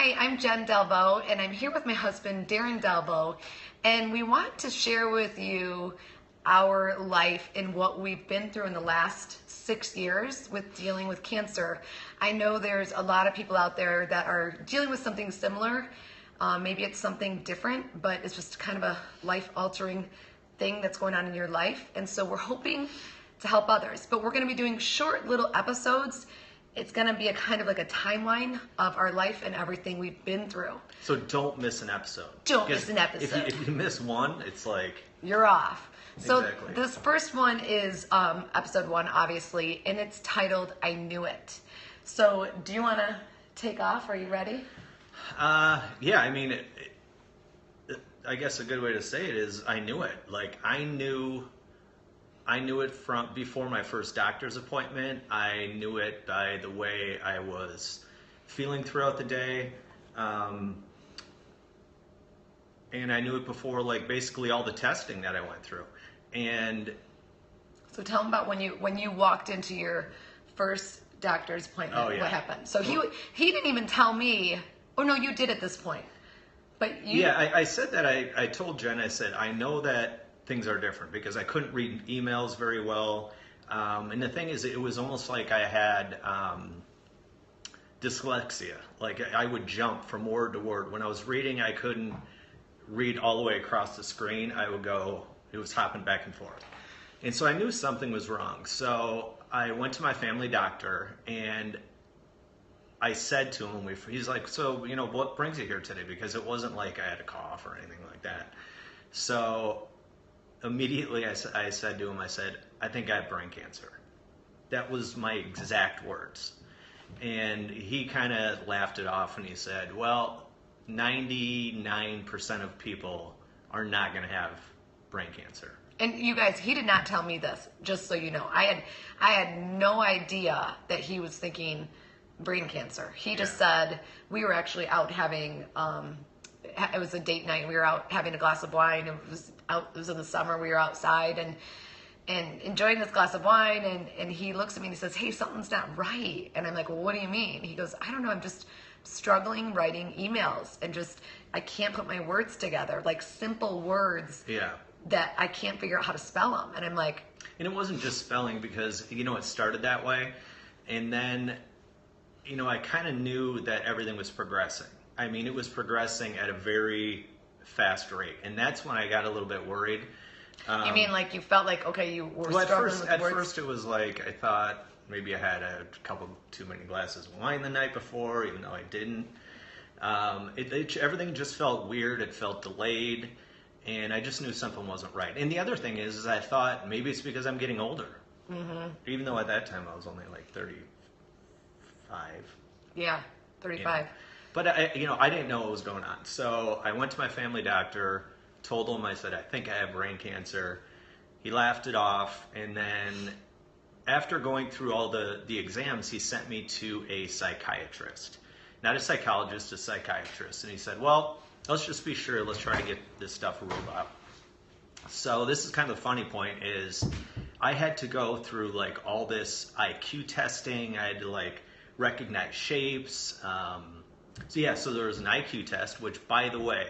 Hi, I'm Jen Delbo, and I'm here with my husband, Darren Delbo, and we want to share with you our life and what we've been through in the last 6 years with dealing with cancer. I know there's a lot of people out there that are dealing with something similar. Maybe it's something different, but it's just kind of a life-altering thing that's going on in your life, and so we're hoping to help others. But we're going to be doing short little episodes. It's going to be a kind of like a timeline of our life and everything we've been through. So don't miss an episode. Don't miss an episode. If you miss one, it's like... You're off. So exactly. This first one is episode 1, obviously, and it's titled, I Knew It. So do you want to take off? Are you ready? Yeah, I mean, I guess a good way to say it is I knew it. Like, I knew it from before my first doctor's appointment. I knew it by the way I was feeling throughout the day. And I knew it before, like, basically all the testing that I went through. And so tell them about when you walked into your first doctor's appointment. Oh, yeah. What happened? So he didn't even tell me. Oh, no, you did at this point. But you... Yeah, I said that. I told Jen, I said, I know that things are different because I couldn't read emails very well. And the thing is, it was almost like I had dyslexia. Like, I would jump from word to word. When I was reading, I couldn't read all the way across the screen. It was hopping back and forth. And so I knew something was wrong. So I went to my family doctor, and I said to him, he's like, so, what brings you here today? Because it wasn't like I had a cough or anything like that. So immediately I said to him, I think I have brain cancer. That was my exact words. And he kind of laughed it off, and he said, well, 99% of people are not going to have brain cancer. And you guys, he did not tell me this, just so you know. I had no idea that he was thinking brain cancer. He just said, we were actually out having, it was a date night. We were out having a glass of wine. It was in the summer. We were outside and enjoying this glass of wine. And he looks at me and he says, hey, something's not right. And I'm like, well, what do you mean? He goes, I don't know. I'm just struggling writing emails and I can't put my words together, like simple words. Yeah. That I can't figure out how to spell them. And I'm like... And it wasn't just spelling because, it started that way. And then, I kind of knew that everything was progressing. I mean, it was progressing at a very fast rate. And that's when I got a little bit worried. You mean like you felt like, okay, you were struggling with words? At first it was like I thought maybe I had a couple too many glasses of wine the night before, even though I didn't. Everything just felt weird. It felt delayed. And I just knew something wasn't right. And the other thing is I thought maybe it's because I'm getting older. Mm-hmm. Even though at that time I was only like 35. Yeah, 35. But I didn't know what was going on. So I went to my family doctor, told him, I said, I think I have brain cancer. He laughed it off. And then after going through all the exams, he sent me to a psychiatrist. Not a psychologist, a psychiatrist. And he said, well, let's just be sure. Let's try to get this stuff ruled out. So this is kind of the funny point is I had to go through like all this IQ testing. I had to like recognize shapes. So there was an IQ test, which by the way,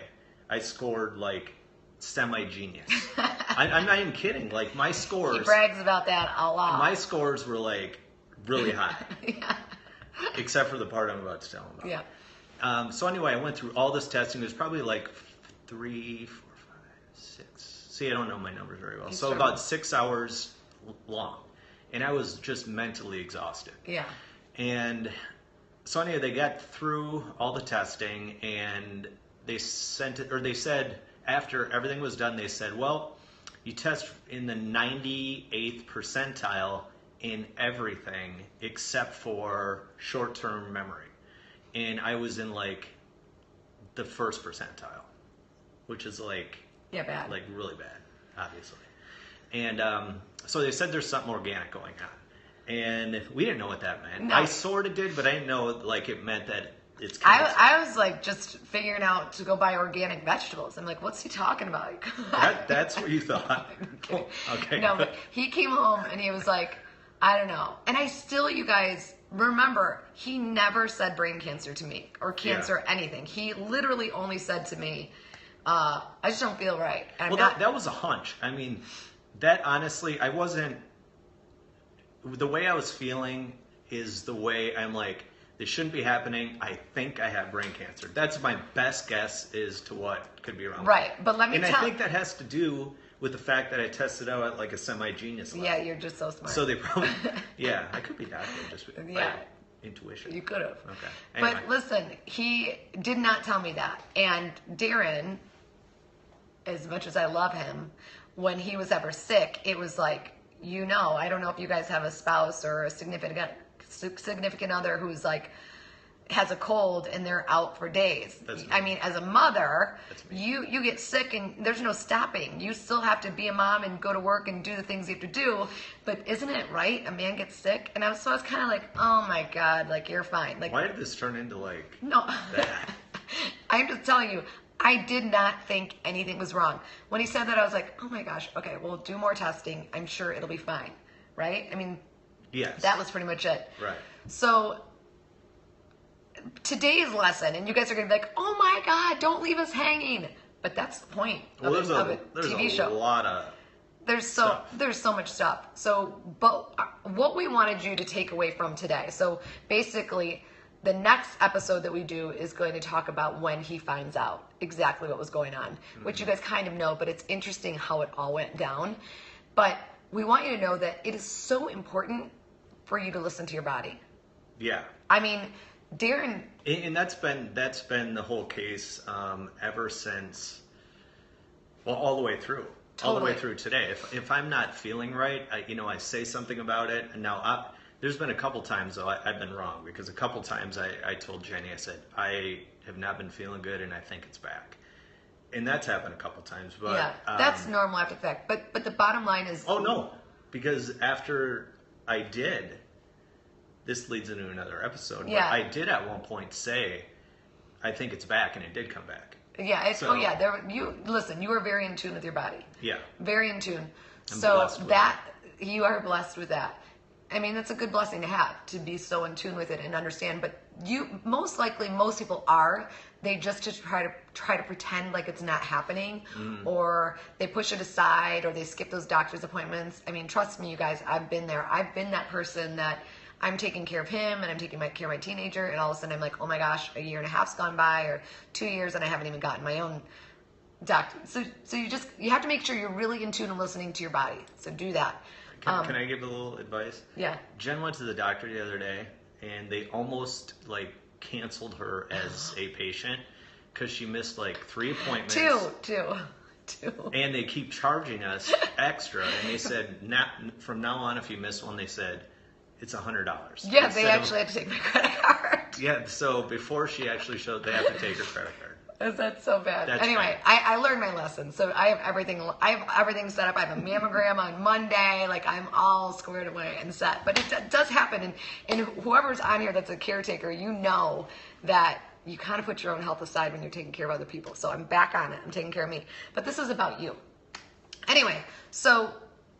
I scored like semi-genius. I'm not even kidding. Like my scores. He brags about that a lot. My scores were like really high. Yeah. Except for the part I'm about to tell him about. Yeah. So anyway, I went through all this testing. It was probably like 3, 4, 5, 6. See, I don't know my numbers very well. So about 6 hours long. And I was just mentally exhausted. Yeah. And so anyway, they got through all the testing and they said after everything was done, they said, well, you test in the 98th percentile in everything except for short-term memory. And I was in like the first percentile, which is like, bad. Like really bad, obviously. And so they said there's something organic going on. And we didn't know what that meant. No. I sort of did, but I didn't know like it meant that it's cancer. I was like just figuring out to go buy organic vegetables. I'm like, what's he talking about? That's what you thought. Okay. No, but he came home and he was like, I don't know. And I still, you guys, remember, he never said brain cancer to me or cancer anything. He literally only said to me, I just don't feel right. That was a hunch. I mean, that honestly, I wasn't, the way I was feeling is the way I'm like, this shouldn't be happening. I think I have brain cancer. That's my best guess as to what could be wrong. Right, but let me I think that has to do with the fact that I tested out at like a semi-genius level. Yeah, you're just so smart. So they probably, I could be doctor just by intuition. You could have. Okay. Anyway. But listen, he did not tell me that. And Darren, as much as I love him, when he was ever sick, it was like, I don't know if you guys have a spouse or a significant other who's like has a cold and they're out for days. I mean, as a mother, you get sick and there's no stopping. You still have to be a mom and go to work and do the things you have to do. But isn't it right? A man gets sick, and I was kind of like, oh my God, like you're fine. Like, why did this turn into like no? that? I'm just telling you. I did not think anything was wrong. When he said that, I was like, oh my gosh, okay, we'll do more testing. I'm sure it'll be fine, right? I mean, yes, that was pretty much it. Right. So today's lesson, and you guys are going to be like, oh my God, don't leave us hanging. But that's the point of a TV show. There's a lot of there's so much stuff. So, but what we wanted you to take away from today. So basically, the next episode that we do is going to talk about when he finds out exactly what was going on, which you guys kind of know, but it's interesting how it all went down. But we want you to know that it is so important for you to listen to your body. Yeah. I mean, Darren... And that's been the whole case ever since, well, all the way through. Totally. All the way through today. If I'm not feeling right, I say something about it, and now there's been a couple times, though, I've been wrong, because a couple times I told Jenny, I said, I have not been feeling good, and I think it's back. And that's happened a couple times. But yeah, that's normal after the fact. But the bottom line is... Oh, no, because after I did, this leads into another episode, but I did at one point say, I think it's back, and it did come back. Yeah, listen, you are very in tune with your body. Yeah. Very in tune. I'm so blessed with you are blessed with that. I mean, that's a good blessing to have, to be so in tune with it and understand. But most people are. They just try to pretend like it's not happening, or they push it aside, or they skip those doctor's appointments. I mean, trust me, you guys, I've been there. I've been that person that I'm taking care of him, and I'm taking care of my teenager, and all of a sudden I'm like, oh my gosh, a year and a half's gone by, or 2 years, and I haven't even gotten my own doctor. So you have to make sure you're really in tune and listening to your body. So do that. Can I give a little advice? Yeah. Jen went to the doctor the other day, and they almost canceled her as a patient because she missed 3 appointments. Two. And they keep charging us extra, and they said, from now on, if you miss one, they said it's $100. Yeah, they actually had to take my credit card. Yeah, so before she actually showed, they have to take her credit card. That's so bad. That's anyway, I learned my lesson. So I have everything set up. I have a mammogram on Monday. I'm all squared away and set. But it does happen. And whoever's on here that's a caretaker, you know that you kind of put your own health aside when you're taking care of other people. So I'm back on it. I'm taking care of me. But this is about you. Anyway, so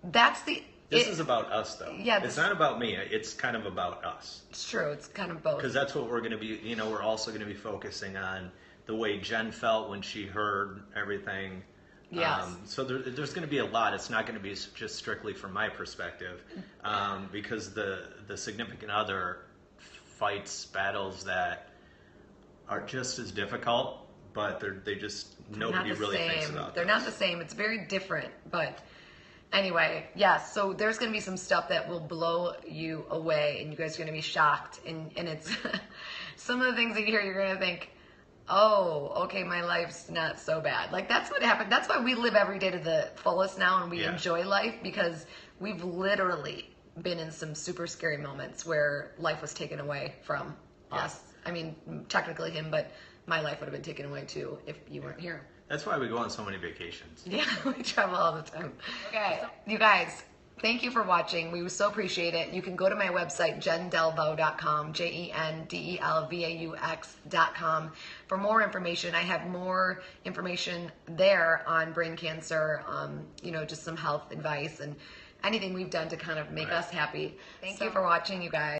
that's This is about us, though. Yeah. It's not about me. It's kind of about us. It's true. It's kind of both. Because that's what we're going to be, we're also going to be focusing on the way Jen felt when she heard everything. Yes. So there's going to be a lot. It's not going to be just strictly from my perspective, because the significant other fights battles that are just as difficult, but nobody really thinks about. They're not the same. It's very different, but. Anyway, yes, so there's going to be some stuff that will blow you away, and you guys are going to be shocked, and it's some of the things that you hear, you're going to think, oh, okay, my life's not so bad. That's what happened. That's why we live every day to the fullest now, and we enjoy life, because we've literally been in some super scary moments where life was taken away from us. I mean, technically him, but my life would have been taken away too if you weren't here. That's why we go on so many vacations. Yeah, we travel all the time. Okay, you guys, thank you for watching. We so appreciate it. You can go to my website, jendelvaux.com, JenDelvaux.com, for more information. I have more information there on brain cancer, just some health advice and anything we've done to kind of make us happy. Thank you for watching, you guys.